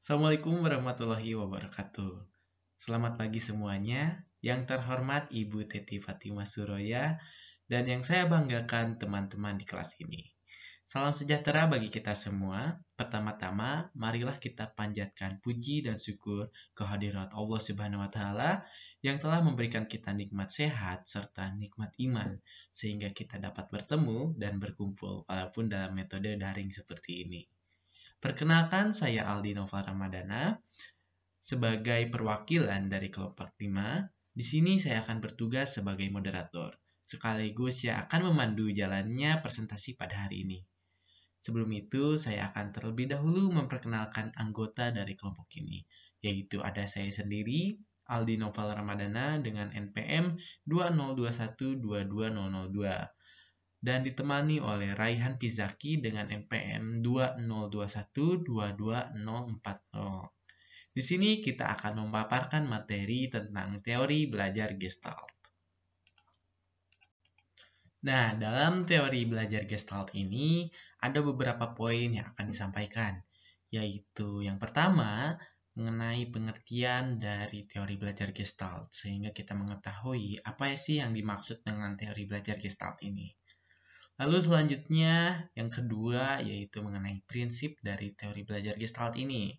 Assalamualaikum warahmatullahi wabarakatuh. Selamat pagi semuanya. Yang terhormat Ibu Teti Fatimah Suroya dan yang saya banggakan teman-teman di kelas ini. Salam sejahtera bagi kita semua. Pertama-tama, marilah kita panjatkan puji dan syukur kehadirat Allah Subhanahu wa taala yang telah memberikan kita nikmat sehat serta nikmat iman sehingga kita dapat bertemu dan berkumpul walaupun dalam metode daring seperti ini. Perkenalkan, saya Aldi Nova Ramadana sebagai perwakilan dari kelompok 5. Di sini saya akan bertugas sebagai moderator, sekaligus yang akan memandu jalannya presentasi pada hari ini. Sebelum itu, saya akan terlebih dahulu memperkenalkan anggota dari kelompok ini, yaitu ada saya sendiri, Aldi Noval Ramadana dengan NPM 202122002 dan ditemani oleh Raihan Pizaki dengan NPM 202122040. Di sini kita akan memaparkan materi tentang teori belajar Gestalt. Nah, dalam teori belajar Gestalt ini ada beberapa poin yang akan disampaikan, yaitu yang pertama mengenai pengertian dari teori belajar Gestalt, sehingga kita mengetahui apa sih yang dimaksud dengan teori belajar Gestalt ini. Lalu selanjutnya, yang kedua, yaitu mengenai prinsip dari teori belajar Gestalt ini.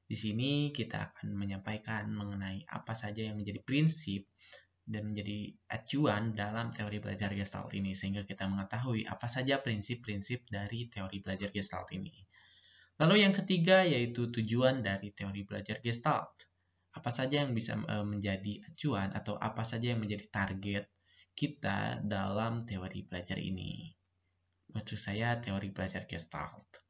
Di sini kita akan menyampaikan mengenai apa saja yang menjadi prinsip dan menjadi acuan dalam teori belajar Gestalt ini, sehingga kita mengetahui apa saja prinsip-prinsip dari teori belajar Gestalt ini. Lalu yang ketiga, yaitu tujuan dari teori belajar Gestalt. Apa saja yang bisa menjadi acuan atau apa saja yang menjadi target kita dalam teori belajar ini. Maksud saya teori belajar Gestalt.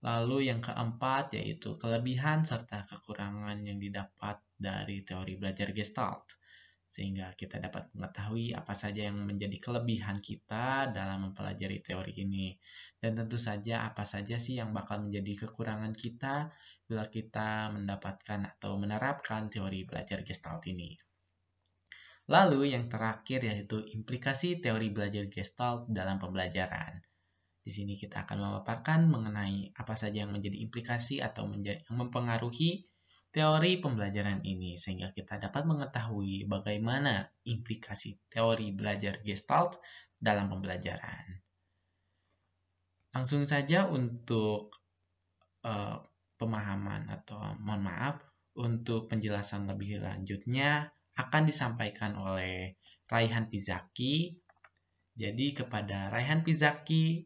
Lalu yang keempat yaitu kelebihan serta kekurangan yang didapat dari teori belajar Gestalt. Sehingga kita dapat mengetahui apa saja yang menjadi kelebihan kita dalam mempelajari teori ini. Dan tentu saja apa saja sih yang bakal menjadi kekurangan kita bila kita mendapatkan atau menerapkan teori belajar Gestalt ini. Lalu yang terakhir yaitu implikasi teori belajar Gestalt dalam pembelajaran. Di sini kita akan memaparkan mengenai apa saja yang menjadi implikasi atau yang mempengaruhi teori pembelajaran ini, sehingga kita dapat mengetahui bagaimana implikasi teori belajar Gestalt dalam pembelajaran. Langsung saja untuk pemahaman atau mohon maaf, untuk penjelasan lebih lanjutnya akan disampaikan oleh Raihan Pizaki. Jadi kepada Raihan Pizaki,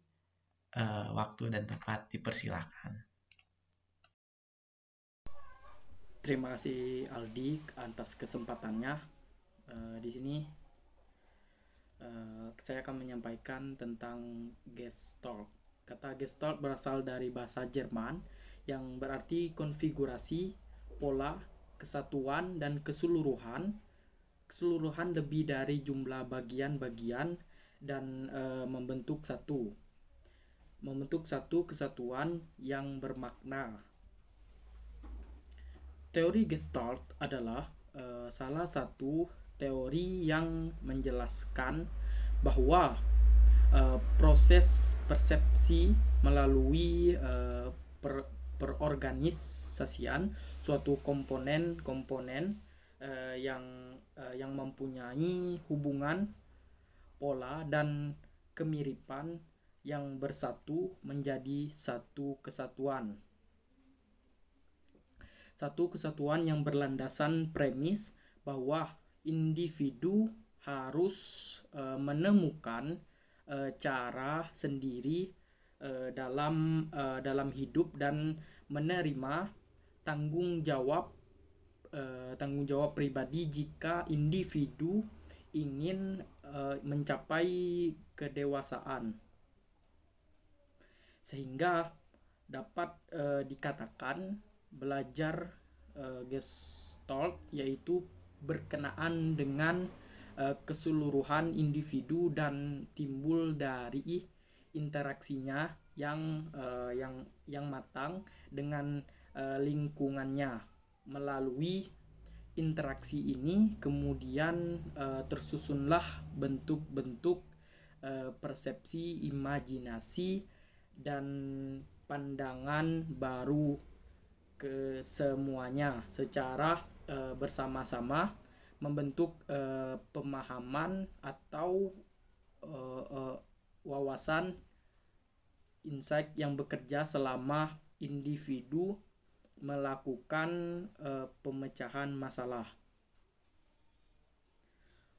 waktu dan tempat dipersilakan. Terima kasih Aldi atas kesempatannya. Di sini saya akan menyampaikan tentang Gestalt. Kata Gestalt berasal dari bahasa Jerman yang berarti konfigurasi, pola, kesatuan, dan keseluruhan. Keseluruhan lebih dari jumlah bagian-bagian dan membentuk satu kesatuan yang bermakna. Teori Gestalt adalah salah satu teori yang menjelaskan bahwa proses persepsi melalui perorganisasian suatu komponen-komponen yang mempunyai hubungan, pola, dan kemiripan yang bersatu menjadi satu kesatuan. Satu kesatuan yang berlandasan premis bahwa individu harus menemukan cara sendiri dalam hidup dan menerima tanggung jawab pribadi jika individu ingin mencapai kedewasaan, sehingga dapat dikatakan belajar Gestalt yaitu berkenaan dengan keseluruhan individu dan timbul dari interaksinya yang matang dengan lingkungannya. Melalui interaksi ini kemudian tersusunlah bentuk-bentuk persepsi, imajinasi, dan pandangan baru kesemuanya secara bersama-sama membentuk pemahaman atau wawasan insight yang bekerja selama individu melakukan pemecahan masalah.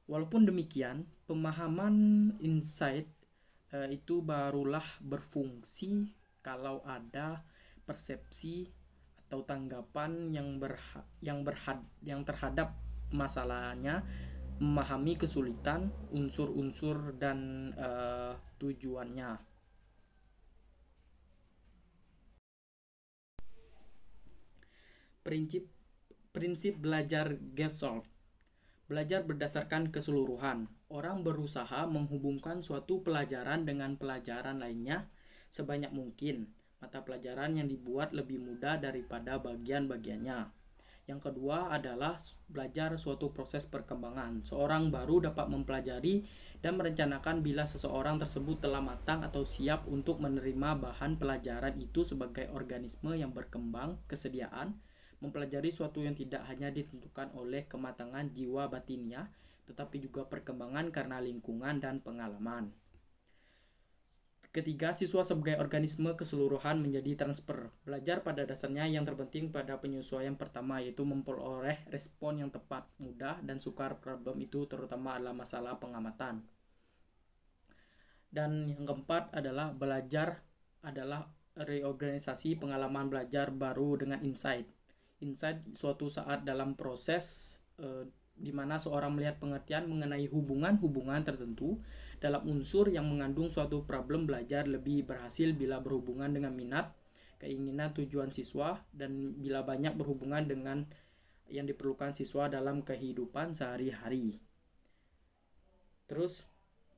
Walaupun demikian, pemahaman insight itu barulah berfungsi kalau ada persepsi atau tanggapan yang terhadap masalahnya, memahami kesulitan, unsur-unsur dan tujuannya. Prinsip belajar Gestalt. Belajar berdasarkan keseluruhan. Orang berusaha menghubungkan suatu pelajaran dengan pelajaran lainnya sebanyak mungkin. Mata pelajaran yang dibuat lebih mudah daripada bagian-bagiannya. Yang kedua adalah belajar suatu proses perkembangan. Seorang baru dapat mempelajari dan merencanakan bila seseorang tersebut telah matang atau siap untuk menerima bahan pelajaran itu sebagai organisme yang berkembang. Kesediaan mempelajari suatu yang tidak hanya ditentukan oleh kematangan jiwa batinnya, tetapi juga perkembangan karena lingkungan dan pengalaman. Ketiga, siswa sebagai organisme keseluruhan menjadi transfer. Belajar pada dasarnya yang terpenting pada penyesuaian pertama, yaitu memperoleh respon yang tepat, mudah, dan sukar. Problem itu terutama adalah masalah pengamatan. Dan yang keempat adalah belajar adalah reorganisasi pengalaman belajar baru dengan insight. Insight suatu saat dalam proses di mana seorang melihat pengertian mengenai hubungan-hubungan tertentu dalam unsur yang mengandung suatu problem belajar lebih berhasil bila berhubungan dengan minat, keinginan, tujuan siswa, dan bila banyak berhubungan dengan yang diperlukan siswa dalam kehidupan sehari-hari. Terus,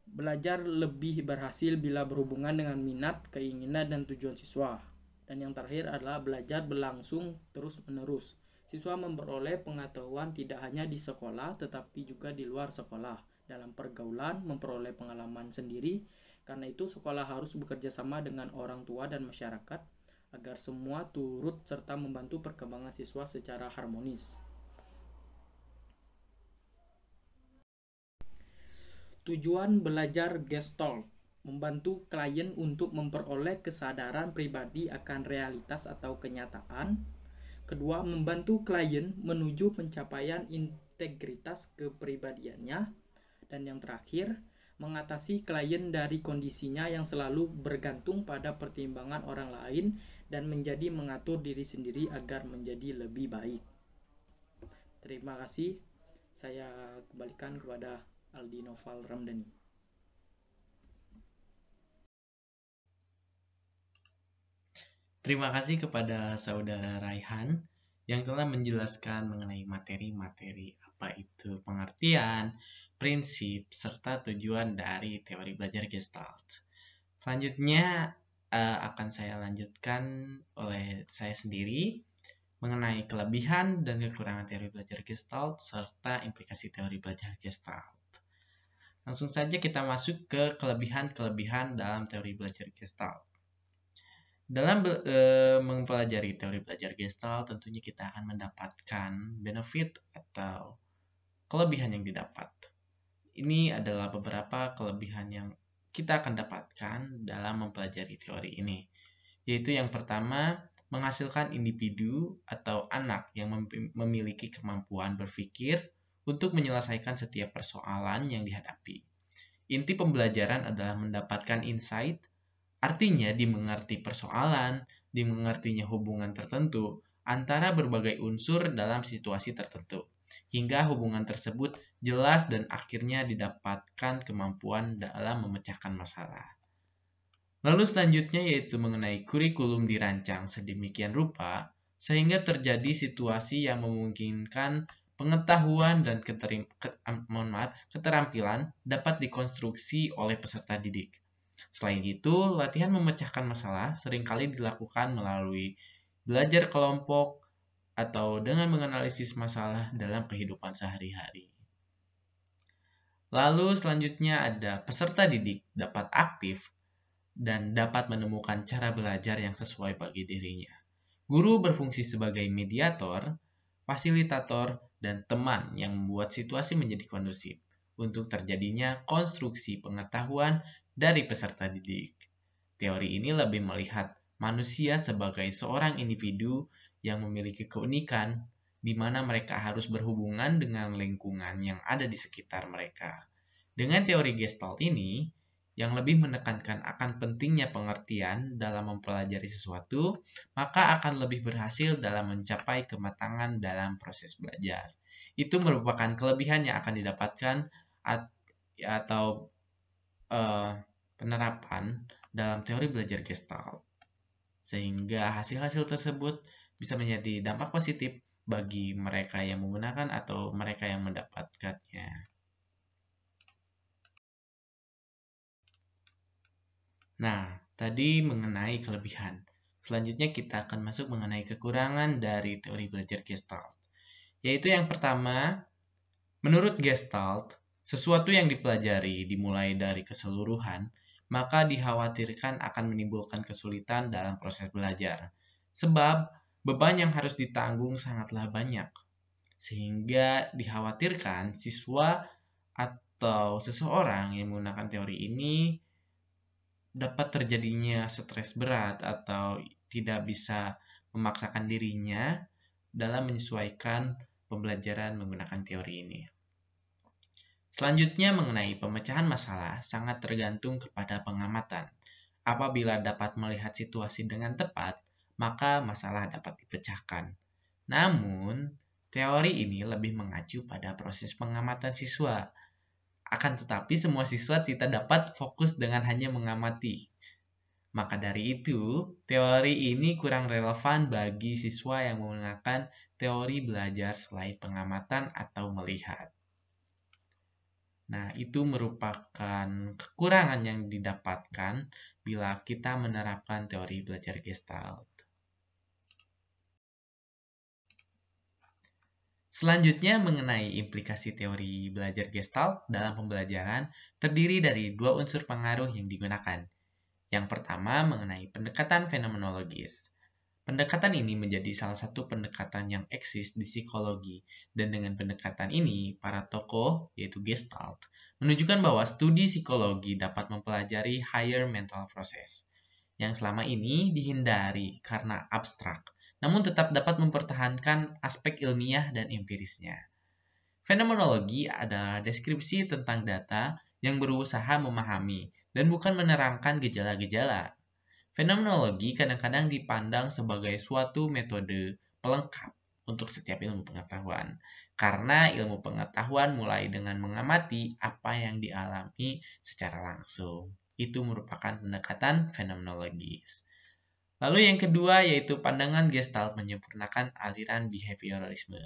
belajar lebih berhasil bila berhubungan dengan minat, keinginan, dan tujuan siswa. Dan yang terakhir adalah belajar berlangsung terus-menerus. Siswa memperoleh pengetahuan tidak hanya di sekolah tetapi juga di luar sekolah. Dalam pergaulan memperoleh pengalaman sendiri. Karena itu sekolah harus bekerja sama dengan orang tua dan masyarakat agar semua turut serta membantu perkembangan siswa secara harmonis. Tujuan belajar Gestalt: membantu klien untuk memperoleh kesadaran pribadi akan realitas atau kenyataan. Kedua, membantu klien menuju pencapaian integritas kepribadiannya. Dan yang terakhir, mengatasi klien dari kondisinya yang selalu bergantung pada pertimbangan orang lain dan menjadi mengatur diri sendiri agar menjadi lebih baik. Terima kasih. Saya kembalikan kepada Aldi Noval Ramdhani. Terima kasih kepada Saudara Raihan yang telah menjelaskan mengenai materi-materi apa itu pengertian, prinsip, serta tujuan dari teori belajar Gestalt. Selanjutnya akan saya lanjutkan oleh saya sendiri mengenai kelebihan dan kekurangan teori belajar Gestalt serta implikasi teori belajar Gestalt. Langsung saja kita masuk ke kelebihan-kelebihan dalam teori belajar Gestalt. Dalam mempelajari teori belajar Gestalt, tentunya kita akan mendapatkan benefit atau kelebihan yang didapat. Ini adalah beberapa kelebihan yang kita akan dapatkan dalam mempelajari teori ini. Yaitu yang pertama, menghasilkan individu atau anak yang memiliki kemampuan berpikir untuk menyelesaikan setiap persoalan yang dihadapi. Inti pembelajaran adalah mendapatkan insight. Artinya dimengerti persoalan, dimengertinya hubungan tertentu antara berbagai unsur dalam situasi tertentu, hingga hubungan tersebut jelas dan akhirnya didapatkan kemampuan dalam memecahkan masalah. Lalu selanjutnya yaitu mengenai kurikulum dirancang sedemikian rupa, sehingga terjadi situasi yang memungkinkan pengetahuan dan keterampilan dapat dikonstruksi oleh peserta didik. Selain itu, latihan memecahkan masalah seringkali dilakukan melalui belajar kelompok atau dengan menganalisis masalah dalam kehidupan sehari-hari. Lalu selanjutnya ada peserta didik dapat aktif dan dapat menemukan cara belajar yang sesuai bagi dirinya. Guru berfungsi sebagai mediator, fasilitator, dan teman yang membuat situasi menjadi kondusif untuk terjadinya konstruksi pengetahuan dari peserta didik. Teori ini lebih melihat manusia sebagai seorang individu yang memiliki keunikan di mana mereka harus berhubungan dengan lingkungan yang ada di sekitar mereka. Dengan teori Gestalt ini, yang lebih menekankan akan pentingnya pengertian dalam mempelajari sesuatu, maka akan lebih berhasil dalam mencapai kematangan dalam proses belajar. Itu merupakan kelebihan yang akan didapatkan atau penerapan dalam teori belajar Gestalt. Sehingga hasil-hasil tersebut bisa menjadi dampak positif bagi mereka yang menggunakan atau mereka yang mendapatkannya. Nah, tadi mengenai kelebihan. Selanjutnya kita akan masuk mengenai kekurangan dari teori belajar Gestalt. Yaitu yang pertama, menurut Gestalt, sesuatu yang dipelajari dimulai dari keseluruhan, maka dikhawatirkan akan menimbulkan kesulitan dalam proses belajar. Sebab beban yang harus ditanggung sangatlah banyak. Sehingga dikhawatirkan siswa atau seseorang yang menggunakan teori ini dapat terjadinya stres berat atau tidak bisa memaksakan dirinya dalam menyesuaikan pembelajaran menggunakan teori ini. Selanjutnya mengenai pemecahan masalah sangat tergantung kepada pengamatan. Apabila dapat melihat situasi dengan tepat, maka masalah dapat dipecahkan. Namun, teori ini lebih mengacu pada proses pengamatan siswa. Akan tetapi semua siswa tidak dapat fokus dengan hanya mengamati. Maka dari itu, teori ini kurang relevan bagi siswa yang menggunakan teori belajar selain pengamatan atau melihat. Nah, itu merupakan kekurangan yang didapatkan bila kita menerapkan teori belajar Gestalt. Selanjutnya mengenai implikasi teori belajar Gestalt dalam pembelajaran terdiri dari dua unsur pengaruh yang digunakan. Yang pertama mengenai pendekatan fenomenologis. Pendekatan ini menjadi salah satu pendekatan yang eksis di psikologi, dan dengan pendekatan ini, para tokoh, yaitu Gestalt, menunjukkan bahwa studi psikologi dapat mempelajari higher mental process, yang selama ini dihindari karena abstrak, namun tetap dapat mempertahankan aspek ilmiah dan empirisnya. Fenomenologi adalah deskripsi tentang data yang berusaha memahami dan bukan menerangkan gejala-gejala. Fenomenologi kadang-kadang dipandang sebagai suatu metode pelengkap untuk setiap ilmu pengetahuan. Karena ilmu pengetahuan mulai dengan mengamati apa yang dialami secara langsung. Itu merupakan pendekatan fenomenologis. Lalu yang kedua yaitu pandangan Gestalt menyempurnakan aliran behavioralisme.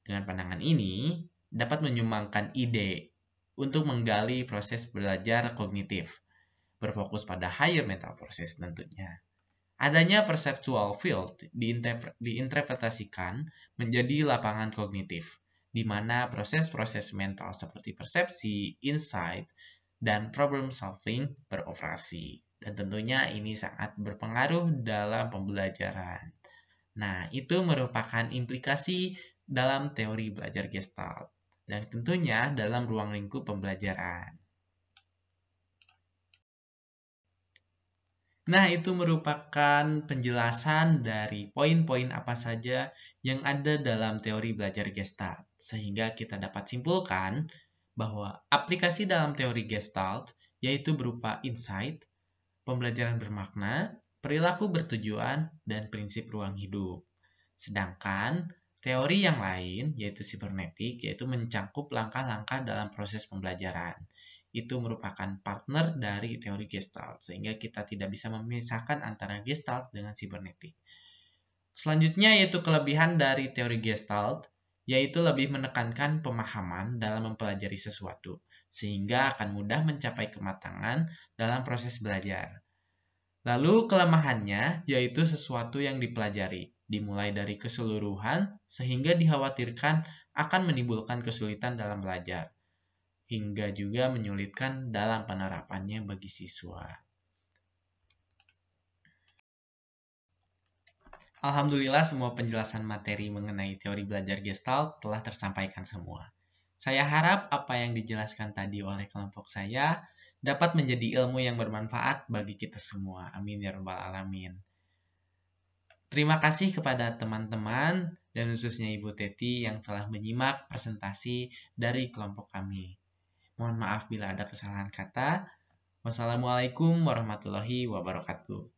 Dengan pandangan ini dapat menyumbangkan ide untuk menggali proses belajar kognitif, berfokus pada higher mental process tentunya. Adanya perceptual field diinterpretasikan menjadi lapangan kognitif, di mana proses-proses mental seperti persepsi, insight, dan problem solving beroperasi. Dan tentunya ini sangat berpengaruh dalam pembelajaran. Nah, itu merupakan implikasi dalam teori belajar Gestalt, dan tentunya dalam ruang lingkup pembelajaran. Nah, itu merupakan penjelasan dari poin-poin apa saja yang ada dalam teori belajar Gestalt. Sehingga kita dapat simpulkan bahwa aplikasi dalam teori Gestalt yaitu berupa insight, pembelajaran bermakna, perilaku bertujuan, dan prinsip ruang hidup. Sedangkan teori yang lain yaitu sibernetik yaitu mencangkup langkah-langkah dalam proses pembelajaran. Itu merupakan partner dari teori Gestalt, sehingga kita tidak bisa memisahkan antara Gestalt dengan sibernetik. Selanjutnya yaitu kelebihan dari teori Gestalt, yaitu lebih menekankan pemahaman dalam mempelajari sesuatu, sehingga akan mudah mencapai kematangan dalam proses belajar. Lalu kelemahannya yaitu sesuatu yang dipelajari, dimulai dari keseluruhan, sehingga dikhawatirkan akan menimbulkan kesulitan dalam belajar, hingga juga menyulitkan dalam penerapannya bagi siswa. Alhamdulillah semua penjelasan materi mengenai teori belajar Gestalt telah tersampaikan semua. Saya harap apa yang dijelaskan tadi oleh kelompok saya dapat menjadi ilmu yang bermanfaat bagi kita semua. Amin ya rabbal alamin. Terima kasih kepada teman-teman dan khususnya Ibu Teti yang telah menyimak presentasi dari kelompok kami. Mohon maaf bila ada kesalahan kata. Wassalamualaikum warahmatullahi wabarakatuh.